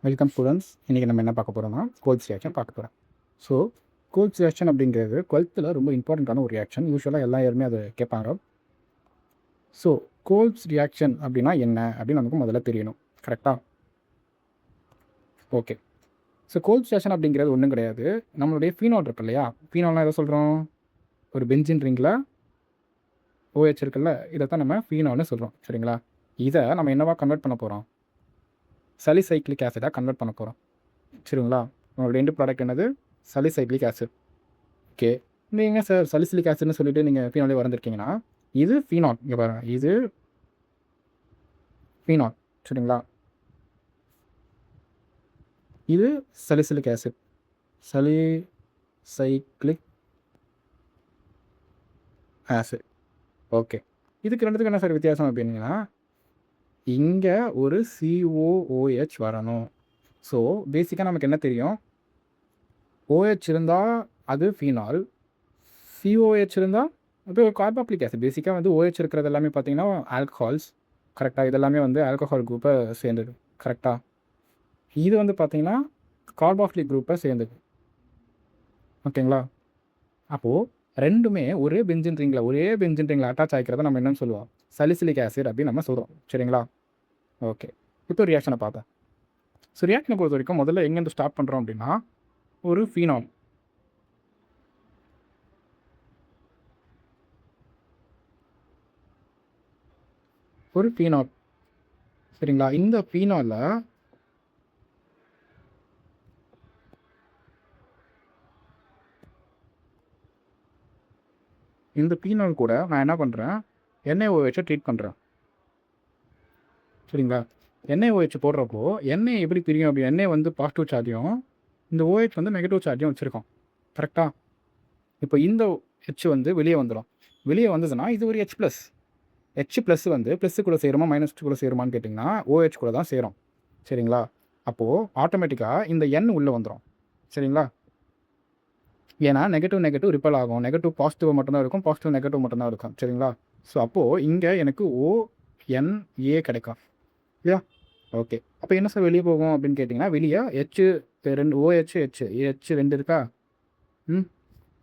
Welcome students. இன்றைக்கி நம்ம என்ன பார்க்க போகிறோம்னா கோல்ஸ் ரியாக்ஷன் பார்க்க போகிறோம். ஸோ கோல்ஸ் ரியாக்ஷன் அப்படிங்கிறது 12th ரொம்ப இம்பார்ட்டண்ட்டான ஒரு ரியாக்ஷன். யூஸ்வலாக எல்லா இயருமே அதை கேட்பாங்க. ஸோ கோல்ஸ் ரியாக்ஷன் அப்படின்னா என்ன அப்படின்னு நமக்கு முதல்ல தெரியணும். கரெக்டாக? ஓகே. ஸோ கோல்ஸ் ரியாக்ஷன் அப்படிங்கிறது ஒன்றும் கிடையாது. நம்மளுடைய ஃபீனால் இருக்கு இல்லையா? ஃபீனால்னால் எதை சொல்கிறோம்? ஒரு பென்சின் ரிங்கில் OH இருக்குல்ல, இதை தான் நம்ம ஃபீனால்னு சொல்கிறோம். சரிங்களா? இதை நம்ம என்னவா கன்வெர்ட் பண்ண போகிறோம்? சலிசைக்ளிக் ஆசிடாக கன்வெர்ட் பண்ண போகிறோம். சரிங்களா? உங்களோட எண்டு ப்ராடக்ட் என்னது? சலிசைக்ளிக் ஆசிட். ஓகே. நீங்கள் சார் சலிசிலிக் ஆசிட்னு சொல்லிட்டு நீங்கள் ஃபீனாலே வரைஞ்சிருக்கீங்கன்னா, இது ஃபீனால். இங்கே பாருங்கள், இது ஃபீனால். சரிங்களா? இது சலிசிலிக் ஆசிட். சலிசைக்ளிக் ஆசிட். ஓகே. இதுக்கு ரெண்டுத்துக்கு என்ன சார் வித்தியாசம் அப்படின்னா, இங்கே ஒரு COOH வரணும். ஸோ பேசிக்காக நமக்கு என்ன தெரியும்? OH இருந்தால் அது ஃபீனால், COH இருந்தால் அது கார்பாக்சிலிக் ஆசிட். பேசிக்காக வந்து OH இருக்கிறது எல்லாமே பார்த்தீங்கன்னா ஆல்கஹால்ஸ். கரெக்டாக? இதெல்லாமே வந்து ஆல்கஹால் குரூப்பை சேர்ந்தது. கரெக்டாக? இது வந்து பார்த்தீங்கன்னா கார்பாக்சிலிக் குரூப்பை சேர்ந்தது. ஓகேங்களா? அப்போது ரெண்டுமே ஒரே பென்சின் ரிங்கில் அட்டாச் ஆகிக்கிறத நம்ம என்னென்னு சொல்லுவோம்? சலிசிலிக் ஆசிட் அப்படின்னு நம்ம சொல்கிறோம். சரிங்களா? ஓகே. இப்போ ரியாக்ஷனை பார்த்தேன். ஸோ ரியாக்ஷனை பொறுத்த வரைக்கும் முதல்ல எங்கேருந்து ஸ்டார்ட் பண்ணுறோம் அப்படின்னா, ஒரு ஃபீனால். சரிங்களா? இந்த ஃபீனாலில் கூட நான் என்ன பண்ணுறேன்? NaOH ட்ரீட் பண்ணுறேன். சரிங்களா? NaOH போடுறப்போ எண்ணெய் எப்படி பிரியும்? அப்படி எண்ணெய் வந்து பாசிட்டிவ் சார்ஜையும் இந்த OH வந்து நெகட்டிவ் சார்ஜையும் வச்சுருக்கோம். கரெக்டாக? இப்போ இந்த H வந்து வெளியே வந்துடும். வெளியே வந்ததுன்னா இது ஒரு H+ வந்து ப்ளஸ்ஸு கூட சேருமா மைனஸ் கூட சேருமான்னு கேட்டிங்கன்னா OH கூட தான் சேரும். சரிங்களா? அப்போது ஆட்டோமேட்டிக்காக இந்த N உள்ளே வந்துடும். சரிங்களா? ஏன்னா நெகட்டிவ் ரிப்பல் ஆகும். நெகட்டிவ் பாசிட்டிவ் மட்டும்தான் இருக்கும், பாசிட்டிவ் நெகட்டிவ் மட்டும்தான் இருக்கும். சரிங்களா? ஸோ அப்போது இங்கே எனக்கு ONA கிடைக்கும் இல்லையா? ஓகே. அப்போ என்ன சார் வெளியே போகும் அப்படின்னு கேட்டிங்கன்னா, வெளியே ரெண்டு OH H 2 இருக்கா?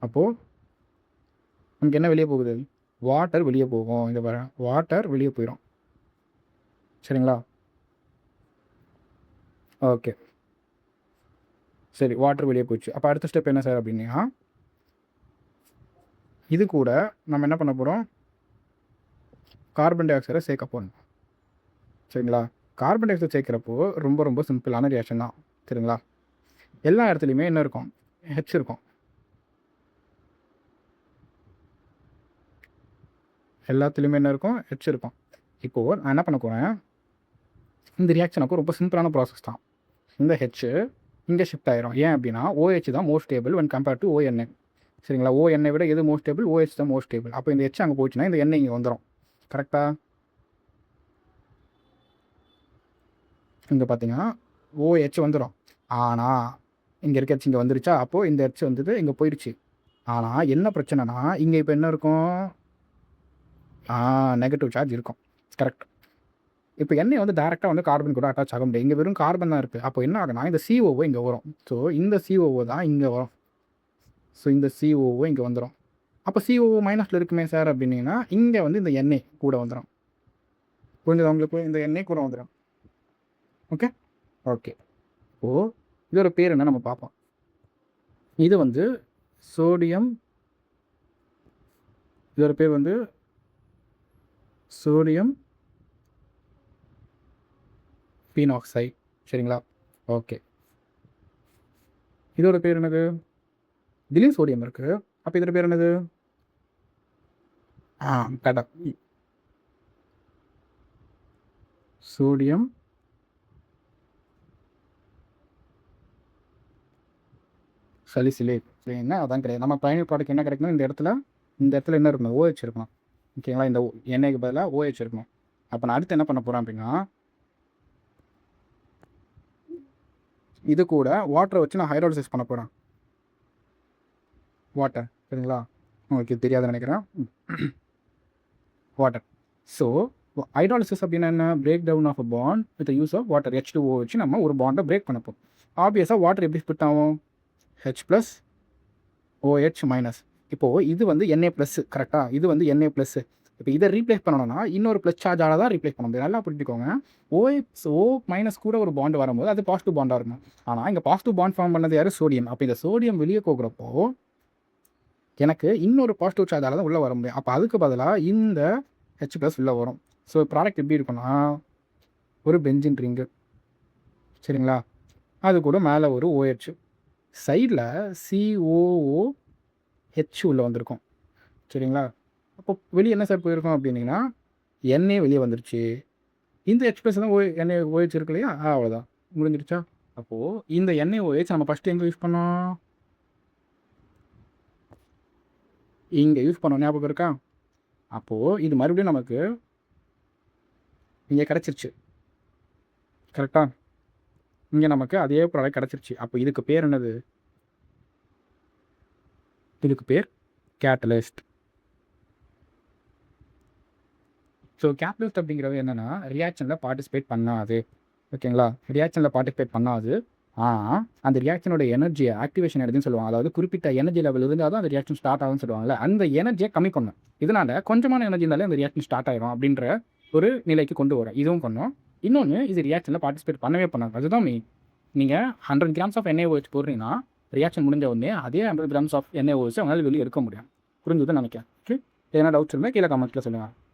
அப்போது நமக்கு என்ன வெளியே போகுது? வாட்டர் வெளியே போகும். இந்த வாட்டர் வெளியே போயிடும். சரிங்களா? ஓகே. சரி, வாட்டர் வெளியே போயிடுச்சு. அப்போ அடுத்த ஸ்டெப் என்ன சார் அப்படின்னா, இது கூட நம்ம என்ன பண்ண போகிறோம்? கார்பன் டை ஆக்சைடை சேர்க்க போகணும். சரிங்களா? கார்பன் டை ஆக்சைடு சேர்க்குறப்போ ரொம்ப சிம்பிளான ரியாக்ஷன் தான். சரிங்களா? எல்லா இடத்துலையுமே என்ன இருக்கும்? H இருக்கும். எல்லாத்துலேயுமே என்ன இருக்கும்? H இருக்கும். இப்போது நான் என்ன பண்ண போகிறேன்? இந்த ரியாக்ஷனுக்கு ரொம்ப சிம்பிளான ப்ராசஸ் தான். இந்த H இங்கே ஷிஃப்ட் ஆயிரும். ஏன் அப்படின்னா OH தான் most stable when compared to ONA. சரிங்களா? ONA விட எது மோஸ்ட் ஸ்டேபிள்? OH தான் மோஸ்ட் ஸ்டேபிள். அப்போ இந்த H அங்கே போச்சுன்னா இந்த எண்ணெய் இங்கே வந்துடும். கரெக்டாக? இங்கே பார்த்தீங்கன்னா OH வந்துடும். ஆனால் இங்கே இருக்க H இங்கே வந்துருச்சா? அப்போது இந்த H வந்துட்டு இங்கே போயிடுச்சு. ஆனால் என்ன பிரச்சனைனா, இங்கே இப்போ என்ன இருக்கும்? நெகட்டிவ் சார்ஜ் இருக்கும். கரெக்ட். இப்போ எண்ணெய் வந்து டேரெக்டாக வந்து கார்பன் கூட அட்டாச் ஆக முடியாது. இங்கே வெறும் கார்பன் தான் இருக்குது. அப்போ என்ன ஆகுனா இந்த CO இங்கே வரும். ஸோ இந்த CO தான் இங்கே வரும். ஸோ இந்த CO இங்கே வந்துடும். அப்போ CO மைனஸில் இருக்குமே சார் அப்படின்னீங்கன்னா, இங்கே வந்து இந்த எண்ணெய் கூட வந்துடும். புரிஞ்சது உங்களுக்கு? இந்த எண்ணெய் கூட வந்துடும். ஓகே. இப்போது இதோட பேர் என்ன நம்ம பார்ப்போம். இது வந்து சோடியம். இதோட பேர் வந்து சோடியம் பீனாக்சைடு. சரிங்களா? ஓகே. இதோட பேர் என்னது? இதுலேயும் சோடியம் இருக்குது. அப்போ இதோட பேர் என்னது? கரெக்டாக சோடியம் சலிசிலேட். சரிங்களா? அதான் கிடையாது. நம்ம ஃபைனல் ப்ராடக்ட் என்ன கிடைக்கணும்? இந்த இடத்துல என்ன இருக்கணும்? OH இருக்கணும். ஓகேங்களா? இந்த எண்ணெய்க்கு பதிலாக OH இருக்கணும். அப்போ நான் அடுத்து என்ன பண்ண போகிறேன் அப்படின்னா, இது கூட வாட்டரை வச்சு நான் ஹைட்ராலிசிஸ் பண்ண போகிறேன். வாட்டர். சரிங்களா? உங்களுக்கு தெரியாதுன்னு நினைக்கிறேன். வாட்டர். ஸோ ஹைட்ராலிசிஸ் அப்படின்னா என்ன? Break down of a bond with use of water H2O வச்சு நம்ம ஒரு பாண்டை பிரேக் பண்ண போகிறோம். ஆப்வியஸாக வாட்டர் எப்படி ஸ்பிட் ஆகும்? H+ OH minus. இப்போது இது வந்து Na+, கரெக்டாக? இது வந்து Na+. இப்போ இதை ரீப்ளேஸ் பண்ணணும்னா இன்னொரு ப்ளஸ் சார்ஜால் தான் ரீப்ளேஸ் பண்ண முடியும். நல்லா புரிஞ்சுக்கோங்க. O- கூட ஒரு பாண்டு வரும்போது அது பாசிட்டிவ் பாண்டாக இருக்கும். ஆனால் இங்கே பாசிட்டிவ் பாண்ட் ஃபார்ம் பண்ணது யார்? சோடியம். அப்போ இந்த சோடியம் வெளியே போகிறப்போ எனக்கு இன்னொரு பாசிட்டிவ் சார்ஜால் தான் உள்ளே வர முடியும். அப்போ அதுக்கு பதிலாக இந்த H+ உள்ளே வரும். ஸோ ப்ராடக்ட் எப்படி இருக்குன்னா ஒரு பென்சின் ரிங்கு, சரிங்களா? அது கூட மேலே ஒரு OH, சைடில் COOH உள்ளே வந்திருக்கும், சரிங்களா? அப்போ வெளியே என்ன சார் போயிருக்கோம் அப்படின்னீங்கன்னா Na வெளியே வந்துருச்சு. இந்த H+ தான் NaOH இருக்கு இல்லையா? அவ்வளோதான், முடிஞ்சிருச்சா? அப்போது இந்த NaOH நம்ம ஃபஸ்ட்டு எங்கே யூஸ் பண்ணோம்? இங்கே யூஸ் பண்ணோம், ஞாபகம் இருக்கா? அப்போது இது மறுபடியும் நமக்கு இங்கே கிடச்சிருச்சு, கரெக்டாக? இங்கே நமக்கு அதே ப்ராடக்ட் கிடச்சிருச்சு. அப்போ இதுக்கு பேர் என்னது? இதுக்கு பேர் கேட்டலிஸ்ட். ஸோ கேட்டலிஸ்ட் அப்படிங்கிறது என்னென்னா ரியாக்ஷனில் பார்ட்டிசிபேட் பண்ணாது, ஓகேங்களா? ரியாக்ஷனில் பார்ட்டிசிபேட் பண்ணாது. ஆனால் அந்த ரியாக்ஷனோட எனர்ஜியை ஆக்டிவேஷன் எனர்ஜின்னு சொல்லுவாங்க. அதாவது குறிப்பிட்ட எனர்ஜி லெவல் இருந்தால் தான் அந்த ரியாக்ஷன் ஸ்டார்ட் ஆகும்னு சொல்லுவாங்கல்ல. அந்த எனர்ஜியை கம்மி பண்ணும். இதனால் கொஞ்சமான எனர்ஜி இருந்தாலே அந்த ரியாக்ஷன் ஸ்டார்ட் ஆகிடும் அப்படின்ற ஒரு நிலைக்கு கொண்டு வரும். இதுவும் பண்ணும். இன்னொன்று, இது ரியாக்ஷனில் பார்ட்டிசிபேட் பண்ணவே பண்ணாது. அதுதான் மெயின். நீங்கள் 100 grams ஆஃப் NaOH போடுறீங்கன்னா ரியாக்ஷன் முடிஞ்ச உடனே அதே 100 grams ஆஃப் NaOH அவங்களால வெளியே எடுக்க முடியும். புரிஞ்சுதுன்னு நினைக்கிறேன். ஓகே, எதனா டவுட்ஸ் இருந்தால் கீழே கமெண்ட்டில் சொல்லுங்கள்.